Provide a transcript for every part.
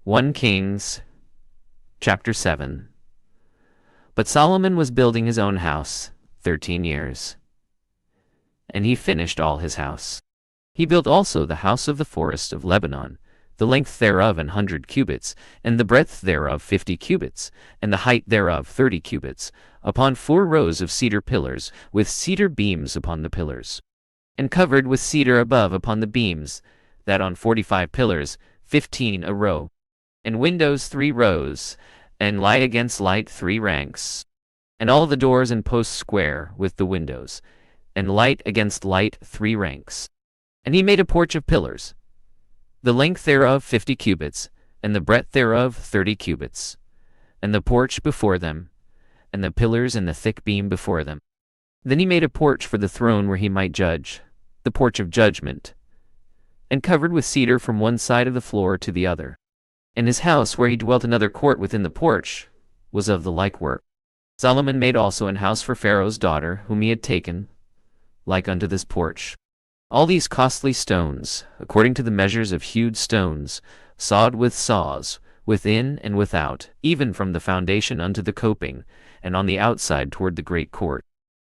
1 Kings chapter 7. But Solomon was building his own house 13 years, and he finished all his house. He built also the house of the forest of Lebanon, the length thereof 100 cubits, and the breadth thereof 50 cubits, and the height thereof 30 cubits, upon 4 rows of cedar pillars, with cedar beams upon the pillars, and covered with cedar above upon the beams, that on 45 pillars, 15 a row, and windows 3 rows, and light against light 3 ranks, and all the doors and posts square with the windows, and light against light 3 ranks. And he made a porch of pillars, the length thereof 50 cubits, and the breadth thereof 30 cubits, and the porch before them, and the pillars and the thick beam before them. Then he made a porch for the throne where he might judge, the porch of judgment, and covered with cedar from one side of the floor to the other. And his house where he dwelt another court within the porch was of the like work. Solomon made also an house for Pharaoh's daughter, whom he had taken, like unto this porch. All these costly stones, according to the measures of hewed stones, sawed with saws, within and without, even from the foundation unto the coping, and on the outside toward the great court.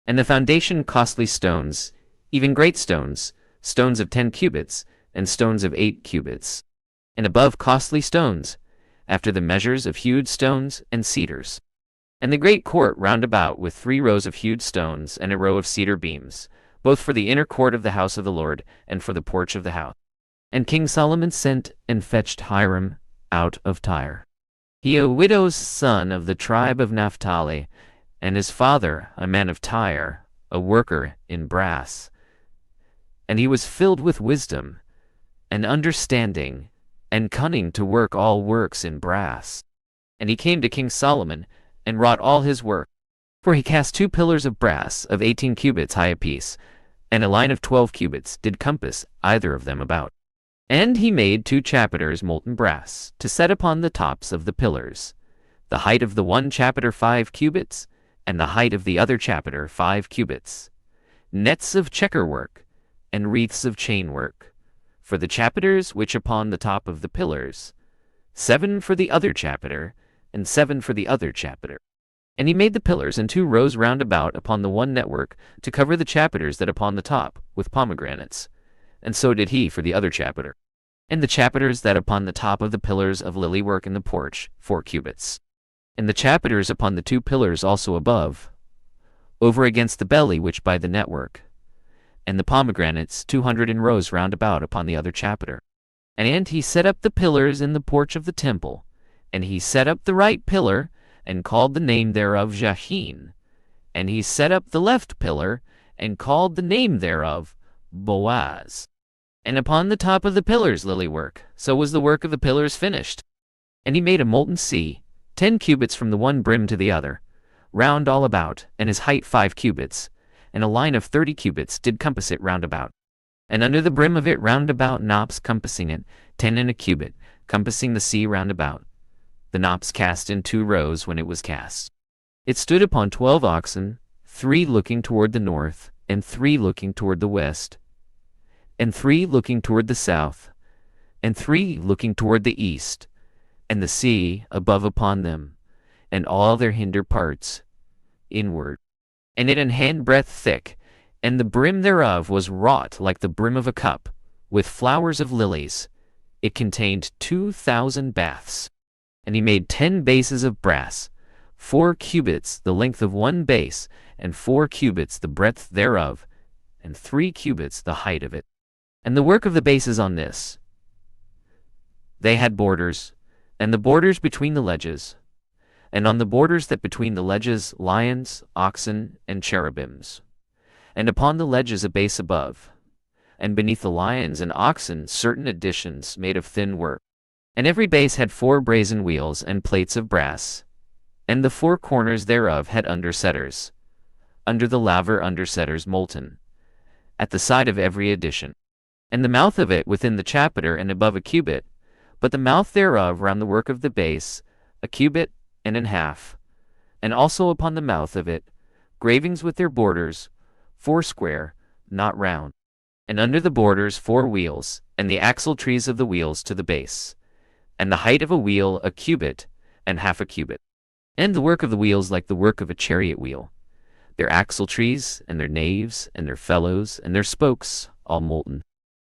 And the foundation costly stones, even great stones, stones of 10 cubits, and stones of 8 cubits. And above costly stones, after the measures of hewed stones and cedars. And the great court round about with 3 rows of hewed stones, and a row of cedar beams, both for the inner court of the house of the Lord, and for the porch of the house. And King Solomon sent and fetched Hiram out of Tyre, he a widow's son of the tribe of Naphtali, and his father a man of Tyre, a worker in brass. And he was filled with wisdom, and understanding, and cunning to work all works in brass. And he came to King Solomon, and wrought all his work. For he cast 2 pillars of brass of 18 cubits high apiece, and a line of 12 cubits did compass either of them about. And he made 2 chapiters molten brass, to set upon the tops of the pillars, the height of the one chapiter 5 cubits, and the height of the other chapiter 5 cubits, nets of checker work, and wreaths of chain work, for the chapiters which upon the top of the pillars, 7 for the other chapiter, and 7 for the other chapiter. And he made the pillars in 2 rows round about upon the one network, to cover the chapiters that upon the top, with pomegranates. And so did he for the other chapiter. And the chapiters that upon the top of the pillars of lily work in the porch, 4 cubits. And the chapiters upon the 2 pillars also above, over against the belly which by the network, and the pomegranates 200 in rows round about upon the other chapiter. And he set up the pillars in the porch of the temple, and he set up the right pillar, and called the name thereof Jahin. And he set up the left pillar, and called the name thereof Boaz. And upon the top of the pillars lily work, so was the work of the pillars finished. And he made a molten sea, 10 cubits from the one brim to the other, round all about, and his height 5 cubits, and a line of 30 cubits did compass it round about. And under the brim of it round about knops compassing it, 10 in a cubit, compassing the sea round about. The knops cast in 2 rows when it was cast. It stood upon 12 oxen, 3 looking toward the north, and 3 looking toward the west, and 3 looking toward the south, and 3 looking toward the east, and the sea above upon them, and all their hinder parts inward. And it an handbreadth thick, and the brim thereof was wrought like the brim of a cup, with flowers of lilies. It contained 2,000 baths. And he made 10 bases of brass, 4 cubits the length of one base, and 4 cubits the breadth thereof, and 3 cubits the height of it. And the work of the bases on this, they had borders, and the borders between the ledges, and on the borders that between the ledges lions, oxen, and cherubims, and upon the ledges a base above, and beneath the lions and oxen certain additions made of thin work. And every base had 4 brazen wheels and plates of brass, and the 4 corners thereof had undersetters, under the laver undersetters molten, at the side of every addition. And the mouth of it within the chapiter and above a cubit, but the mouth thereof round the work of the base, a cubit and an half, and also upon the mouth of it, gravings with their borders, 4 square, not round, and under the borders 4 wheels, and the axle trees of the wheels to the base. and the height of a wheel a cubit, and half a cubit. And the work of the wheels like the work of a chariot wheel, their axletrees, and their naves, and their felloes, and their spokes, all molten.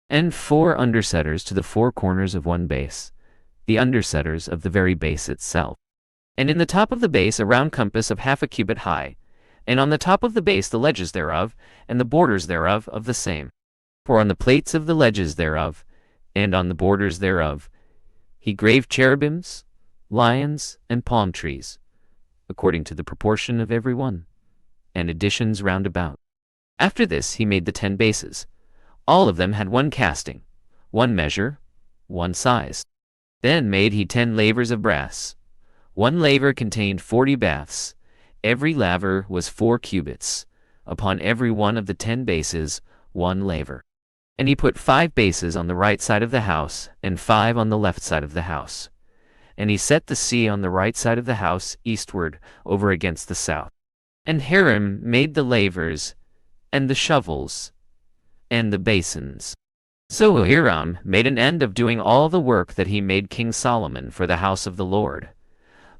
And 4 undersetters to the 4 corners of one base, the undersetters of the very base itself. And in the top of the base a round compass of half a cubit high, and on the top of the base the ledges thereof, and the borders thereof of the same. For on the plates of the ledges thereof, and on the borders thereof, he graved cherubims, lions, and palm trees, according to the proportion of every one, and additions round about. After this he made the 10 bases. All of them had 1 casting, 1 measure, 1 size. Then made he 10 lavers of brass. 1 laver contained 40 baths. Every laver was 4 cubits. Upon every one of the 10 bases 1 laver. And he put 5 bases on the right side of the house, and 5 on the left side of the house. And he set the sea on the right side of the house eastward, over against the south. And Hiram made the lavers, and the shovels, and the basins. So Hiram made an end of doing all the work that he made King Solomon for the house of the Lord.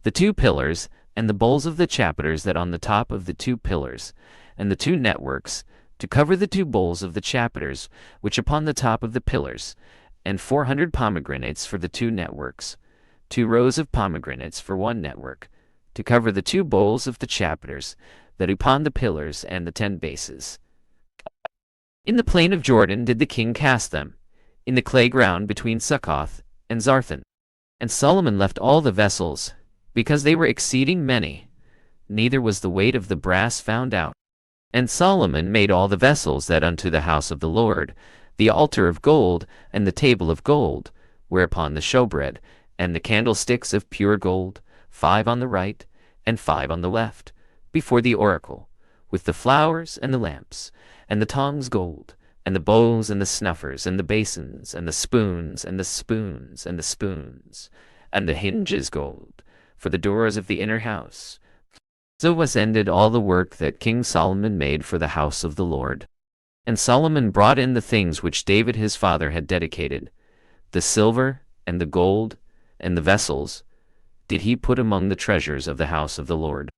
The 2 pillars, and the bowls of the chapiters that on the top of the 2 pillars, and the 2 networks, to cover the 2 bowls of the chapiters, which upon the top of the pillars, and 400 pomegranates for the 2 networks, 2 rows of pomegranates for 1 network, to cover the 2 bowls of the chapiters, that upon the pillars and the 10 bases. In the plain of Jordan did the king cast them, in the clay ground between Succoth and Zarthan. And Solomon left all the vessels, because they were exceeding many, neither was the weight of the brass found out. And Solomon made all the vessels that unto the house of the Lord, the altar of gold, and the table of gold, whereupon the showbread, and the candlesticks of pure gold, 5 on the right, and 5 on the left, before the oracle, with the flowers and the lamps, and the tongs gold, and the bowls and the snuffers, and the basins, and the spoons, and the spoons, and the spoons, and the hinges gold, for the doors of the inner house. So was ended all the work that King Solomon made for the house of the Lord. And Solomon brought in the things which David his father had dedicated, the silver, and the gold, and the vessels, did he put among the treasures of the house of the Lord.